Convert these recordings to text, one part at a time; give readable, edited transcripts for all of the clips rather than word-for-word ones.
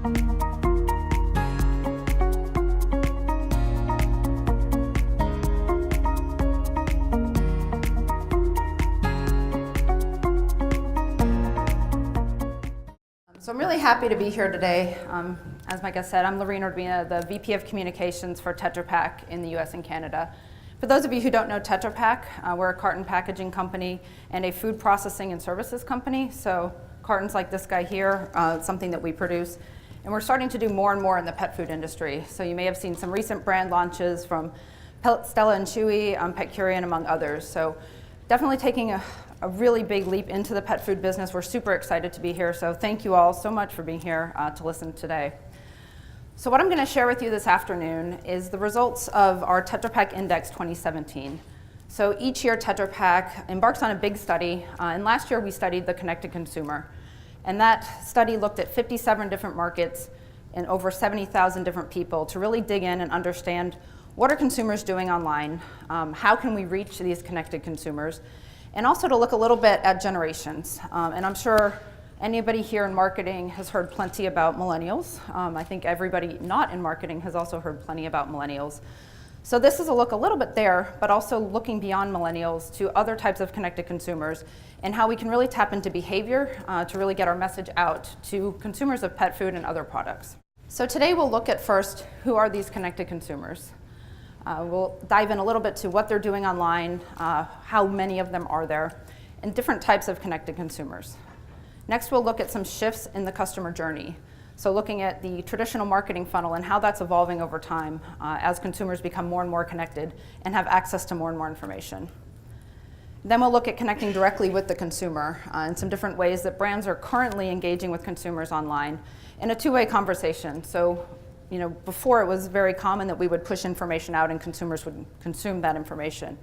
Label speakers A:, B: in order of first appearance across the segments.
A: So I'm really happy to be here today. As my guest said, I'm Larine Urbina, the VP of Communications for Tetra Pak in the US and Canada. For those of you who don't know Tetra Pak, we're a carton packaging company and a food processing and services company. So cartons like this guy here, something that we produce. And we're starting to do more and more in the pet food industry. So you may have seen some recent brand launches from Stella and Chewy, Petcurian, among others. So definitely taking a really big leap into the pet food business. We're super excited to be here. So thank you all so much for being here to listen today. So what I'm going to share with you this afternoon is the results of our Tetra Pak Index 2017. So each year Tetra Pak embarks on a big study, and last year we studied the connected consumer. And that study looked at 57 different markets and over 70,000 different people to really dig in and understand what are consumers doing online, how can we reach these connected consumers, and also to look a little bit at generations. And I'm sure anybody here in marketing has heard plenty about millennials. I think everybody not in marketing has also heard plenty about millennials. So this is a look a little bit there, but also looking beyond millennials to other types of connected consumers and how we can really tap into behavior to really get our message out to consumers of pet food and other products. So today we'll look at first, who are these connected consumers? We'll dive in a little bit to what they're doing online, how many of them are there, and different types of connected consumers. Next, we'll look at some shifts in the customer journey. So looking at the traditional marketing funnel and how that's evolving over time as consumers become more and more connected and have access to more and more information. Then we'll look at connecting directly with the consumer and some different ways that brands are currently engaging with consumers online in a two-way conversation. So, before it was very common that we would push information out and consumers would consume that information.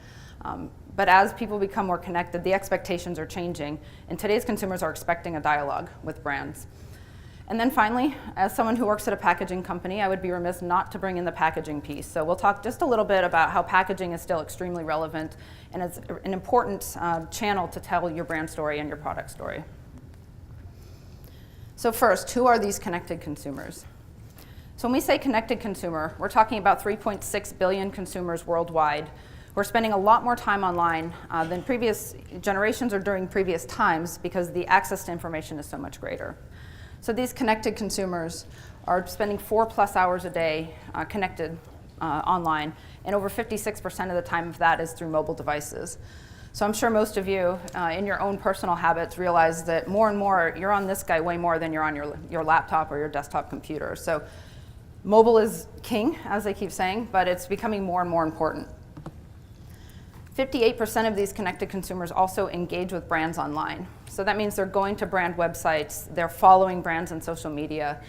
A: But as people become more connected, the expectations are changing, and today's consumers are expecting a dialogue with brands. And then finally, as someone who works at a packaging company, I would be remiss not to bring in the packaging piece. So we'll talk just a little bit about how packaging is still extremely relevant and it's an important channel to tell your brand story and your product story. So first, who are these connected consumers? So when we say connected consumer, we're talking about 3.6 billion consumers worldwide who are spending a lot more time online than previous generations or during previous times because the access to information is so much greater. So these connected consumers are spending 4+ hours a day connected online, and over 56% of the time of that is through mobile devices. So I'm sure most of you in your own personal habits realize that more and more you're on this guy way more than you're on your laptop or your desktop computer. So mobile is king, as they keep saying, but it's becoming more and more important. 58% of these connected consumers also engage with brands online. So that means they're going to brand websites, they're following brands on social media,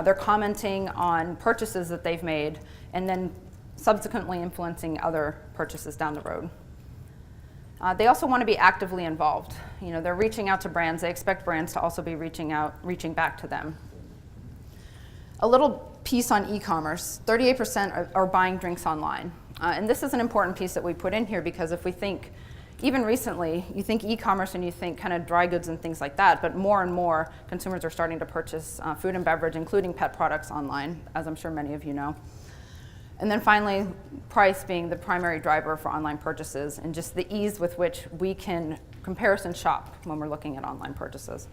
A: they're commenting on purchases that they've made, and then subsequently influencing other purchases down the road. They also want to be actively involved. They're reaching out to brands, they expect brands to also be reaching back to them. A little piece on e-commerce, 38% are buying drinks online. And this is an important piece that we put in here because if we think, even recently, you think e-commerce and you think kind of dry goods and things like that, but more and more consumers are starting to purchase food and beverage, including pet products online, as I'm sure many of you know. And then finally, price being the primary driver for online purchases and just the ease with which we can comparison shop when we're looking at online purchases.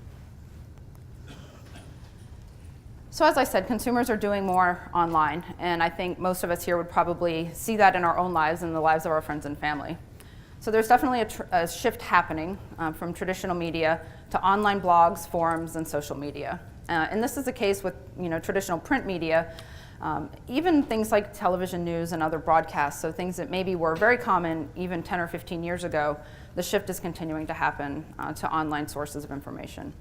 A: So as I said, consumers are doing more online, and I think most of us here would probably see that in our own lives and the lives of our friends and family. So there's definitely a shift happening from traditional media to online blogs, forums, and social media. And this is the case with traditional print media, even things like television news and other broadcasts, so things that maybe were very common even 10 or 15 years ago, the shift is continuing to happen to online sources of information.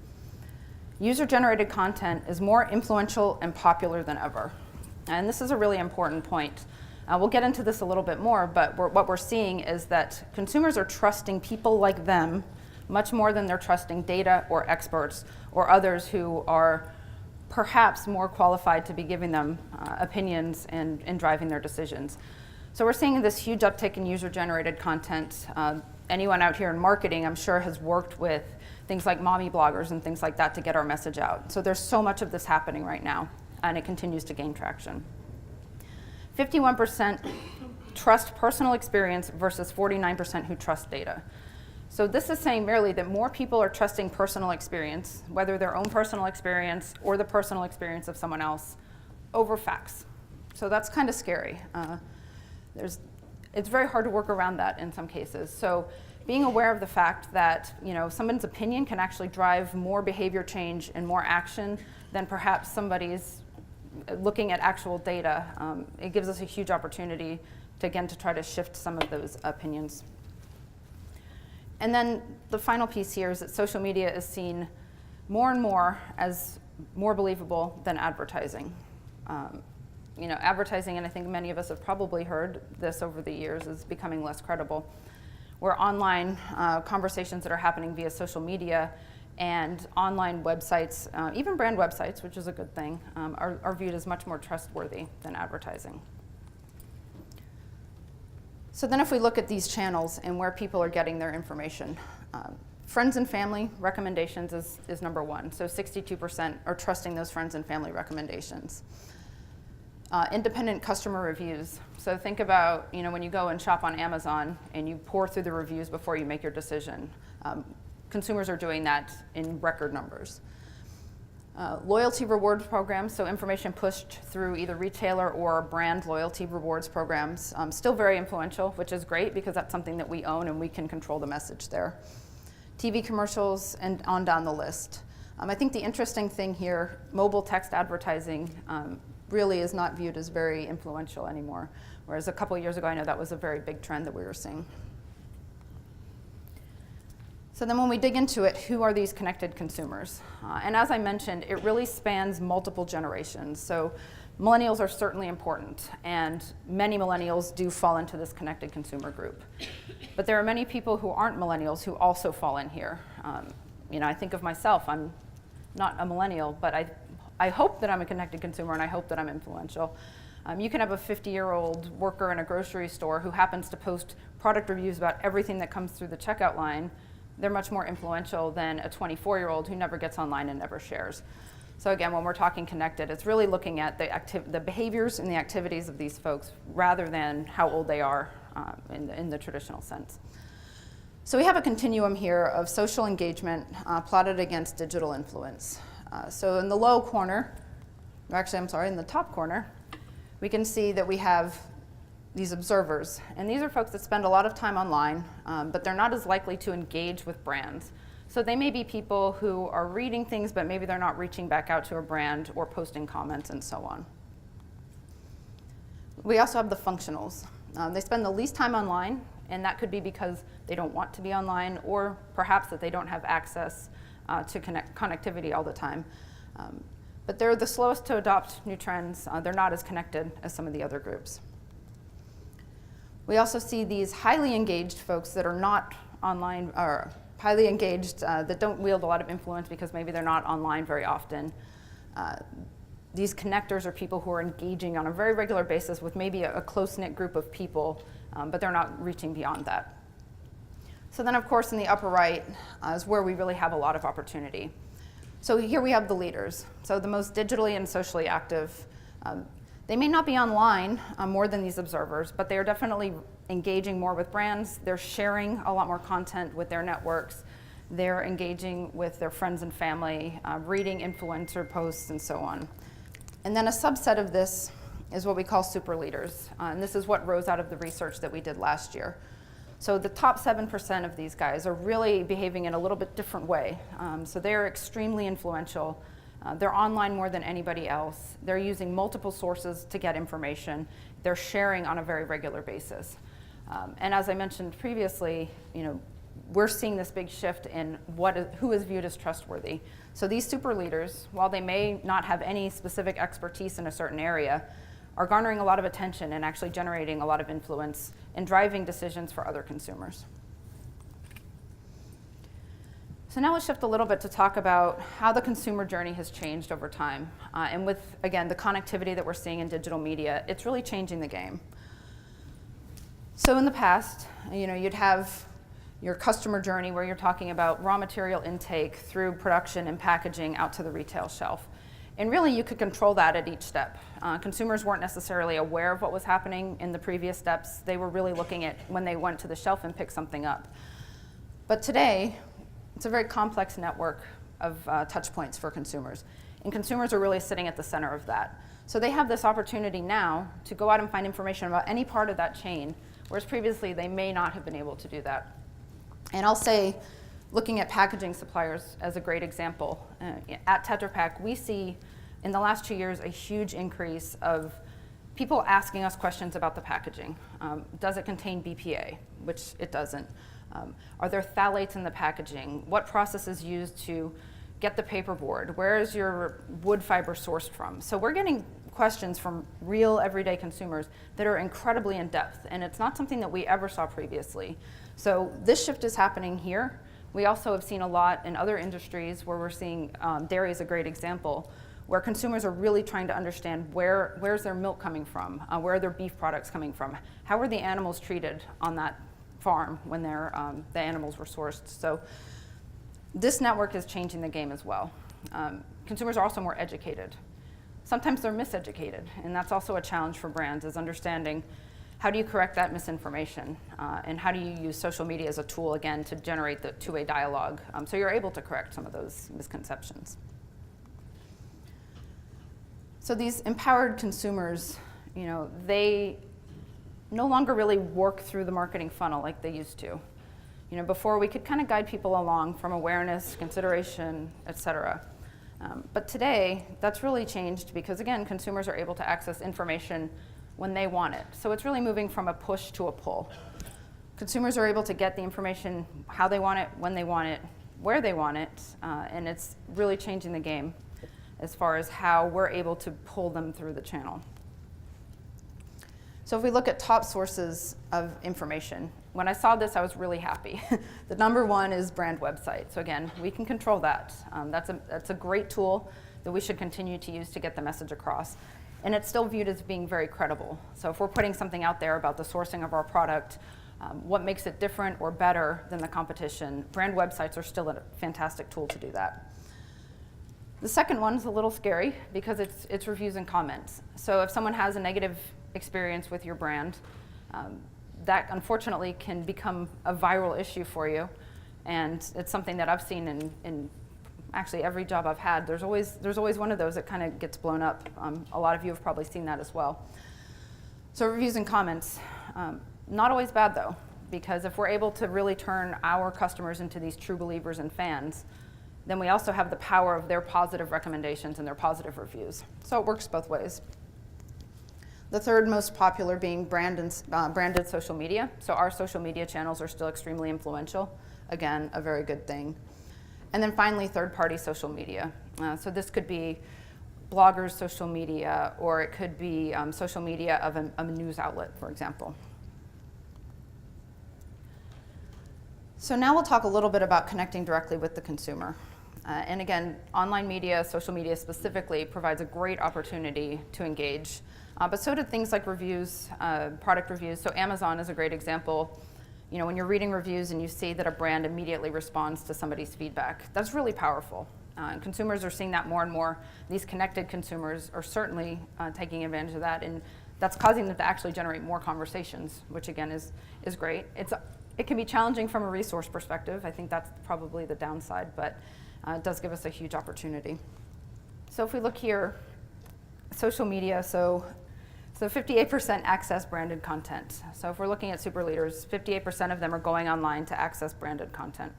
A: User-generated content is more influential and popular than ever. And this is a really important point. We'll get into this a little bit more, but what we're seeing is that consumers are trusting people like them much more than they're trusting data or experts or others who are perhaps more qualified to be giving them opinions and driving their decisions. So we're seeing this huge uptick in user-generated content. Anyone out here in marketing, I'm sure, has worked with things like mommy bloggers and things like that to get our message out. So there's so much of this happening right now. and it continues to gain traction. 51% trust personal experience versus 49% who trust data. So this is saying merely that more people are trusting personal experience, whether their own personal experience or the personal experience of someone else, over facts. So that's kind of scary. It's very hard to work around that in some cases. So being aware of the fact that someone's opinion can actually drive more behavior change and more action than perhaps somebody's looking at actual data, it gives us a huge opportunity to try to shift some of those opinions. And then the final piece here is that social media is seen more and more as more believable than advertising. Advertising, and I think many of us have probably heard this over the years, is becoming less credible. Where online conversations that are happening via social media and online websites, even brand websites, which is a good thing, are viewed as much more trustworthy than advertising. So then if we look at these channels and where people are getting their information, friends and family recommendations is number one. So 62% are trusting those friends and family recommendations. Independent customer reviews. So think about when you go and shop on Amazon and you pour through the reviews before you make your decision. Consumers are doing that in record numbers. Loyalty rewards programs, so information pushed through either retailer or brand loyalty rewards programs, still very influential, which is great because that's something that we own and we can control the message there. TV commercials and on down the list. I think the interesting thing here, mobile text advertising really is not viewed as very influential anymore, whereas a couple of years ago I know that was a very big trend that we were seeing. So then when we dig into it, who are these connected consumers? And as I mentioned, it really spans multiple generations. So millennials are certainly important, and many millennials do fall into this connected consumer group. But there are many people who aren't millennials who also fall in here. I think of myself, I'm not a millennial, but I hope that I'm a connected consumer and I hope that I'm influential. You can have a 50-year-old worker in a grocery store who happens to post product reviews about everything that comes through the checkout line. They're much more influential than a 24-year-old who never gets online and never shares. So again, when we're talking connected, it's really looking at the behaviors and the activities of these folks rather than how old they are in the traditional sense. So we have a continuum here of social engagement plotted against digital influence. So in the low corner, in the top corner, we can see that we have these observers. And these are folks that spend a lot of time online, but they're not as likely to engage with brands. So they may be people who are reading things, but maybe they're not reaching back out to a brand or posting comments and so on. We also have the functionals. They spend the least time online, and that could be because they don't want to be online, or perhaps that they don't have access to connectivity all the time. But they're the slowest to adopt new trends. They're not as connected as some of the other groups. We also see these highly engaged folks that are not online, or highly engaged, that don't wield a lot of influence because maybe they're not online very often. These connectors are people who are engaging on a very regular basis with maybe a close-knit group of people, but they're not reaching beyond that. So then, of course, in the upper right is where we really have a lot of opportunity. So here we have the leaders. So the most digitally and socially active. They may not be online more than these observers, but they are definitely engaging more with brands. They're sharing a lot more content with their networks. They're engaging with their friends and family, reading influencer posts, and so on. And then a subset of this is what we call super leaders. And this is what rose out of the research that we did last year. So the top 7% of these guys are really behaving in a little bit different way. So they're extremely influential. They're online more than anybody else. They're using multiple sources to get information. They're sharing on a very regular basis. And as I mentioned previously, we're seeing this big shift in who is viewed as trustworthy. So these super leaders, while they may not have any specific expertise in a certain area, are garnering a lot of attention and actually generating a lot of influence and driving decisions for other consumers. So now let's shift a little bit to talk about how the consumer journey has changed over time. And with, again, the connectivity that we're seeing in digital media, it's really changing the game. So in the past, you'd have your customer journey where you're talking about raw material intake through production and packaging out to the retail shelf. And really, you could control that at each step. Consumers weren't necessarily aware of what was happening in the previous steps. They were really looking at when they went to the shelf and picked something up. But today, it's a very complex network of touch points for consumers. And consumers are really sitting at the center of that. So they have this opportunity now to go out and find information about any part of that chain, whereas previously they may not have been able to do that. And I'll say, looking at packaging suppliers as a great example, at Tetra Pak, we see in the last 2 years a huge increase of people asking us questions about the packaging. Does it contain BPA, which it doesn't? Are there phthalates in the packaging? What process is used to get the paperboard? Where is your wood fiber sourced from? So we're getting questions from real everyday consumers that are incredibly in depth, and it's not something that we ever saw previously. So this shift is happening here. We also have seen a lot in other industries where we're seeing, dairy is a great example, where consumers are really trying to understand where's their milk coming from, where are their beef products coming from, how are the animals treated on that farm when the animals were sourced. So this network is changing the game as well. Consumers are also more educated. Sometimes they're miseducated, and that's also a challenge for brands, is understanding how do you correct that misinformation, and how do you use social media as a tool, again, to generate the two-way dialogue, so you're able to correct some of those misconceptions. So these empowered consumers, they no longer really work through the marketing funnel like they used to. Before we could kind of guide people along from awareness, consideration, et cetera. But today, that's really changed because, again, consumers are able to access information when they want it. So it's really moving from a push to a pull. Consumers are able to get the information how they want it, when they want it, where they want it, and it's really changing the game as far as how we're able to pull them through the channel. So if we look at top sources of information, when I saw this, I was really happy. The number one is brand website. So again, we can control that. That's a great tool that we should continue to use to get the message across. And it's still viewed as being very credible. So if we're putting something out there about the sourcing of our product, what makes it different or better than the competition, brand websites are still a fantastic tool to do that. The second one is a little scary because it's reviews and comments. So if someone has a negative experience with your brand, that unfortunately can become a viral issue for you. And it's something that I've seen in actually every job I've had. There's always one of those that kind of gets blown up. A lot of you have probably seen that as well. So reviews and comments, not always bad though, because if we're able to really turn our customers into these true believers and fans, then we also have the power of their positive recommendations and their positive reviews. So it works both ways. The third most popular being branded social media. So our social media channels are still extremely influential. Again, a very good thing. And then finally, third-party social media. So this could be bloggers' social media, or it could be social media of a news outlet, for example. So now we'll talk a little bit about connecting directly with the consumer. And again, online media, social media specifically, provides a great opportunity to engage. But so do things like reviews, product reviews. So Amazon is a great example. When you're reading reviews and you see that a brand immediately responds to somebody's feedback, that's really powerful. And consumers are seeing that more and more. These connected consumers are certainly taking advantage of that, and that's causing them to actually generate more conversations, which again is great. It can be challenging from a resource perspective. I think that's probably the downside, but it does give us a huge opportunity. So if we look here, social media, so 58% access branded content. So if we're looking at super leaders, 58% of them are going online to access branded content.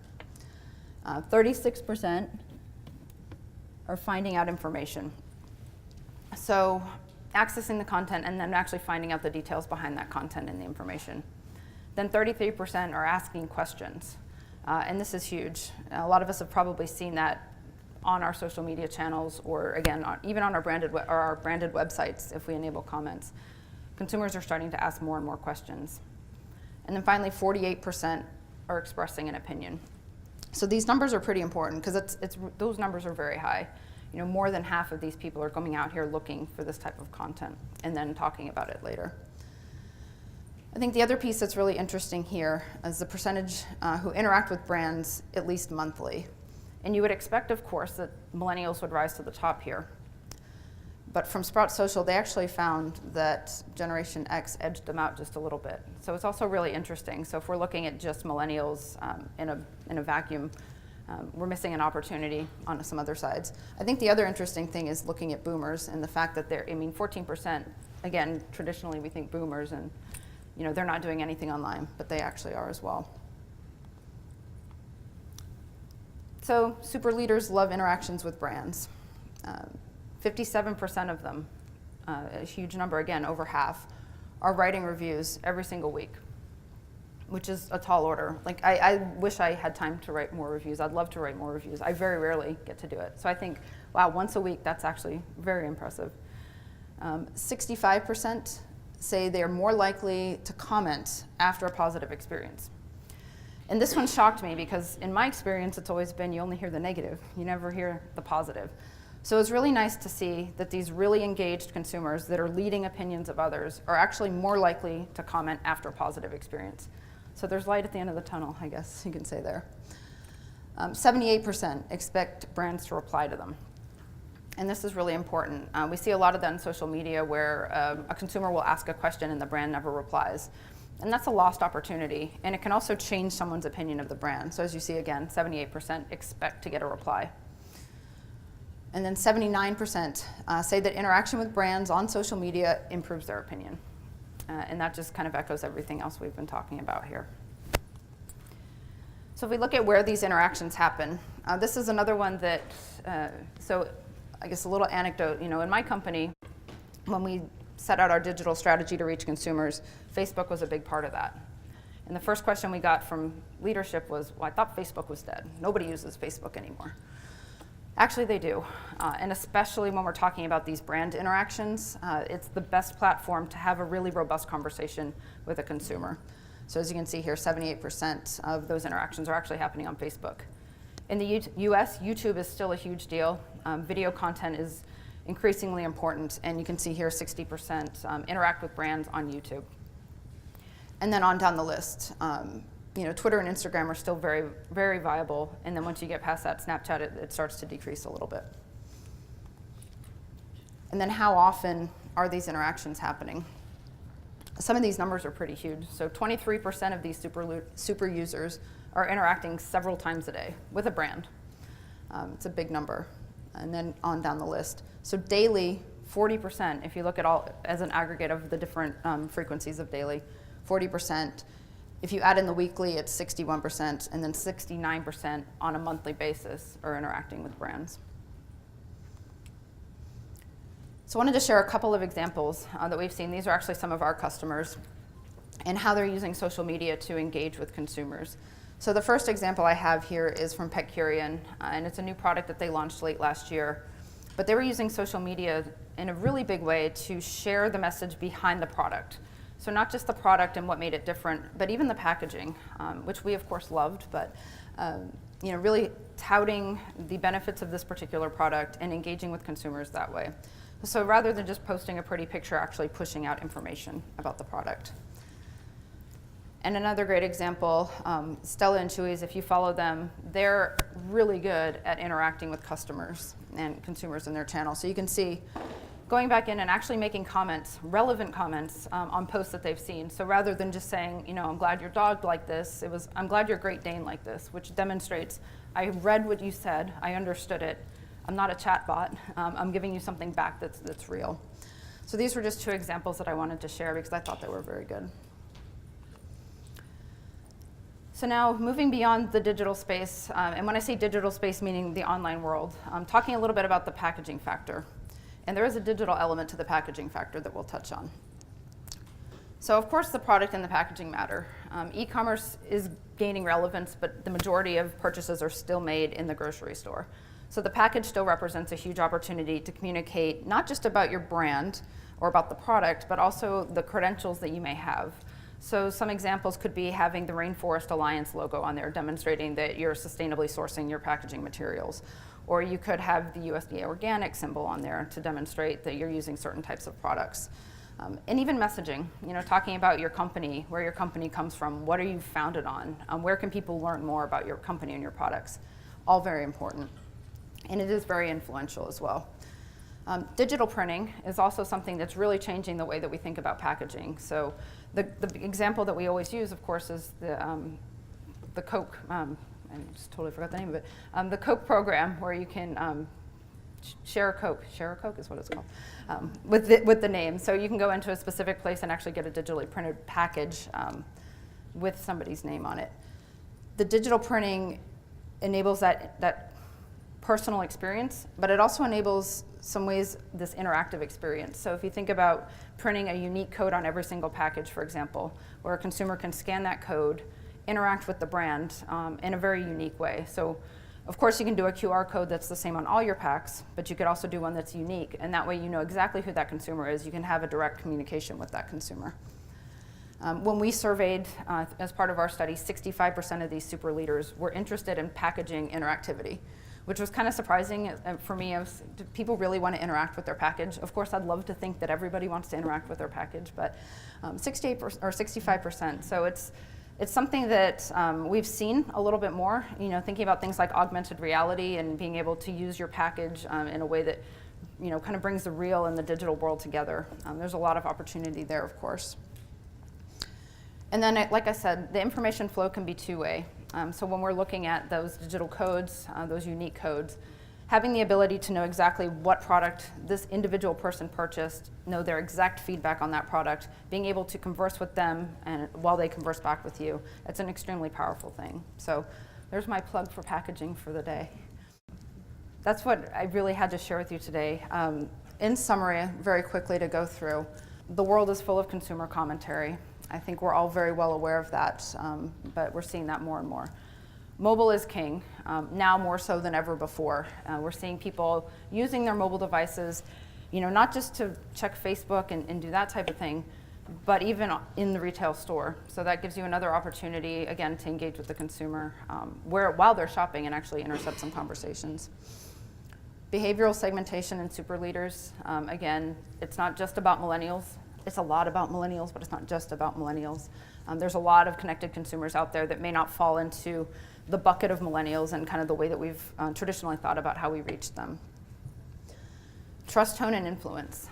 A: 36% are finding out information. So accessing the content and then actually finding out the details behind that content and the information. Then 33% are asking questions. And this is huge. A lot of us have probably seen that on our social media channels, or again, even on our branded websites, if we enable comments. Consumers are starting to ask more and more questions. And then finally, 48% are expressing an opinion. So these numbers are pretty important because those numbers are very high. More than half of these people are coming out here looking for this type of content and then talking about it later. I think the other piece that's really interesting here is the percentage who interact with brands at least monthly. And you would expect, of course, that millennials would rise to the top here. But from Sprout Social, they actually found that Generation X edged them out just a little bit. So it's also really interesting. So if we're looking at just millennials in a vacuum, we're missing an opportunity on some other sides. I think the other interesting thing is looking at boomers and the fact that 14%, again, traditionally we think boomers and they're not doing anything online, but they actually are as well. So super leaders love interactions with brands. 57% of them, a huge number, again, over half, are writing reviews every single week, which is a tall order. Like, I wish I had time to write more reviews. I'd love to write more reviews. I very rarely get to do it. So I think, wow, once a week, that's actually very impressive. 65% say they are more likely to comment after a positive experience. And this one shocked me because in my experience, it's always been you only hear the negative. You never hear the positive. So it's really nice to see that these really engaged consumers that are leading opinions of others are actually more likely to comment after a positive experience. So there's light at the end of the tunnel, I guess you can say there. 78% expect brands to reply to them. And this is really important. We see a lot of that in social media where a consumer will ask a question and the brand never replies. And that's a lost opportunity. And it can also change someone's opinion of the brand. So as you see again, 78% expect to get a reply. And then 79% say that interaction with brands on social media improves their opinion. And that just kind of echoes everything else we've been talking about here. So if we look at where these interactions happen, this is another one that, so I guess a little anecdote, in my company, when we set out our digital strategy to reach consumers, Facebook was a big part of that. And the first question we got from leadership was, well, I thought Facebook was dead. Nobody uses Facebook anymore. Actually, they do. And especially when we're talking about these brand interactions, it's the best platform to have a really robust conversation with a consumer. So as you can see here, 78% of those interactions are actually happening on Facebook. In the US, YouTube is still a huge deal. Video content is increasingly important, and you can see here 60% interact with brands on YouTube. And then on down the list, Twitter and Instagram are still very, very viable, and then once you get past that, Snapchat, it starts to decrease a little bit. And then how often are these interactions happening? Some of these numbers are pretty huge. So 23% of these super users are interacting several times a day with a brand. It's a big number. And then on down the list. So daily, 40%, if you look at all as an aggregate of the different frequencies of daily, 40%. If you add in the weekly, it's 61%, and then 69% on a monthly basis are interacting with brands. So I wanted to share a couple of examples that we've seen. These are actually some of our customers and how they're using social media to engage with consumers. So the first example I have here is from Petcurian, and it's a new product that they launched late last year. But they were using social media in a really big way to share the message behind the product. So not just the product and what made it different, but even the packaging, which we of course loved, but really touting the benefits of this particular product and engaging with consumers that way. So rather than just posting a pretty picture, actually pushing out information about the product. And another great example, Stella and Chewy's, if you follow them, they're really good at interacting with customers and consumers in their channel. So you can see going back in and actually making comments, relevant comments on posts that they've seen. So rather than just saying, I'm glad your dog liked this, it was, I'm glad your Great Dane liked this, which demonstrates, I read what you said, I understood it. I'm not a chat bot. I'm giving you something back that's real. So these were just two examples that I wanted to share because I thought they were very good. So now moving beyond the digital space, and when I say digital space, meaning the online world, I'm talking a little bit about the packaging factor. And there is a digital element to the packaging factor that we'll touch on. So of course the product and the packaging matter. E-commerce is gaining relevance, but the majority of purchases are still made in the grocery store. So the package still represents a huge opportunity to communicate not just about your brand or about the product, but also the credentials that you may have. So some examples could be having the Rainforest Alliance logo on there, demonstrating that you're sustainably sourcing your packaging materials. Or you could have the USDA organic symbol on there to demonstrate that you're using certain types of products. And even messaging, talking about your company, where your company comes from, what are you founded on, where can people learn more about your company and your products. All very important. And it is very influential as well. Digital printing is also something that's really changing the way that we think about packaging. So the example that we always use, of course, is the Coke, I just totally forgot the name of it, the Coke program, where you can share a Coke is what it's called, with the name. So you can go into a specific place and actually get a digitally printed package with somebody's name on it. The digital printing enables that personal experience, but it also enables some ways this interactive experience. So if you think about printing a unique code on every single package, for example, where a consumer can scan that code, interact with the brand in a very unique way. So of course you can do a QR code that's the same on all your packs, but you could also do one that's unique, and that way you know exactly who that consumer is. You can have a direct communication with that consumer. When we surveyed, as part of our study, 65% of these super leaders were interested in packaging interactivity, which was kind of surprising for me. Do people really want to interact with their package? Of course, I'd love to think that everybody wants to interact with their package, but 68% or 65%. So it's something that we've seen a little bit more, thinking about things like augmented reality and being able to use your package in a way that, kind of brings the real and the digital world together. There's a lot of opportunity there, of course. And then, like I said, the information flow can be two-way. So when we're looking at those digital codes, those unique codes, having the ability to know exactly what product this individual person purchased, know their exact feedback on that product, being able to converse with them and while they converse back with you, it's an extremely powerful thing. So there's my plug for packaging for the day. That's what I really had to share with you today. In summary, very quickly to go through, the world is full of consumer commentary. I think we're all very well aware of that, but we're seeing that more and more. Mobile is king, now more so than ever before. We're seeing people using their mobile devices, not just to check Facebook and do that type of thing, but even in the retail store. So that gives you another opportunity, again, to engage with the consumer while they're shopping and actually intercept some conversations. Behavioral segmentation and super leaders, again, it's not just about millennials. It's a lot about millennials, but it's not just about millennials. There's a lot of connected consumers out there that may not fall into the bucket of millennials and kind of the way that we've traditionally thought about how we reach them. Trust, tone, and influence.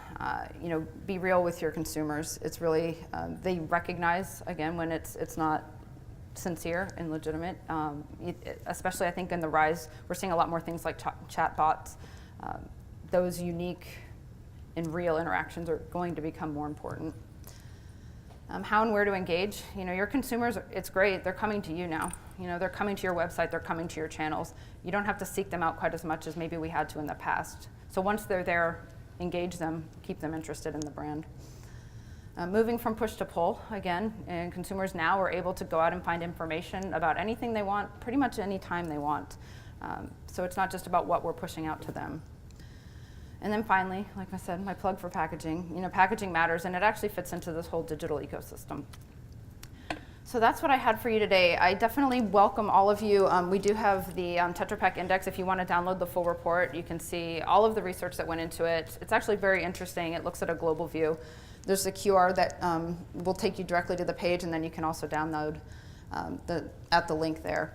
A: Be real with your consumers. It's really, they recognize, again, when it's not sincere and legitimate. Especially, I think, in the rise, we're seeing a lot more things like chat bots. Those unique and real interactions are going to become more important. How and where to engage. Your consumers, it's great, they're coming to you now. They're coming to your website, they're coming to your channels. You don't have to seek them out quite as much as maybe we had to in the past. So once they're there, engage them, keep them interested in the brand. Moving from push to pull, again, and consumers now are able to go out and find information about anything they want, pretty much any time they want. So it's not just about what we're pushing out to them. And then finally, like I said, my plug for packaging. Packaging matters, and it actually fits into this whole digital ecosystem. So that's what I had for you today. I definitely welcome all of you. We do have the Tetra Pak Index. If you want to download the full report, you can see all of the research that went into it. It's actually very interesting. It looks at a global view. There's a QR that will take you directly to the page, and then you can also download at the link there.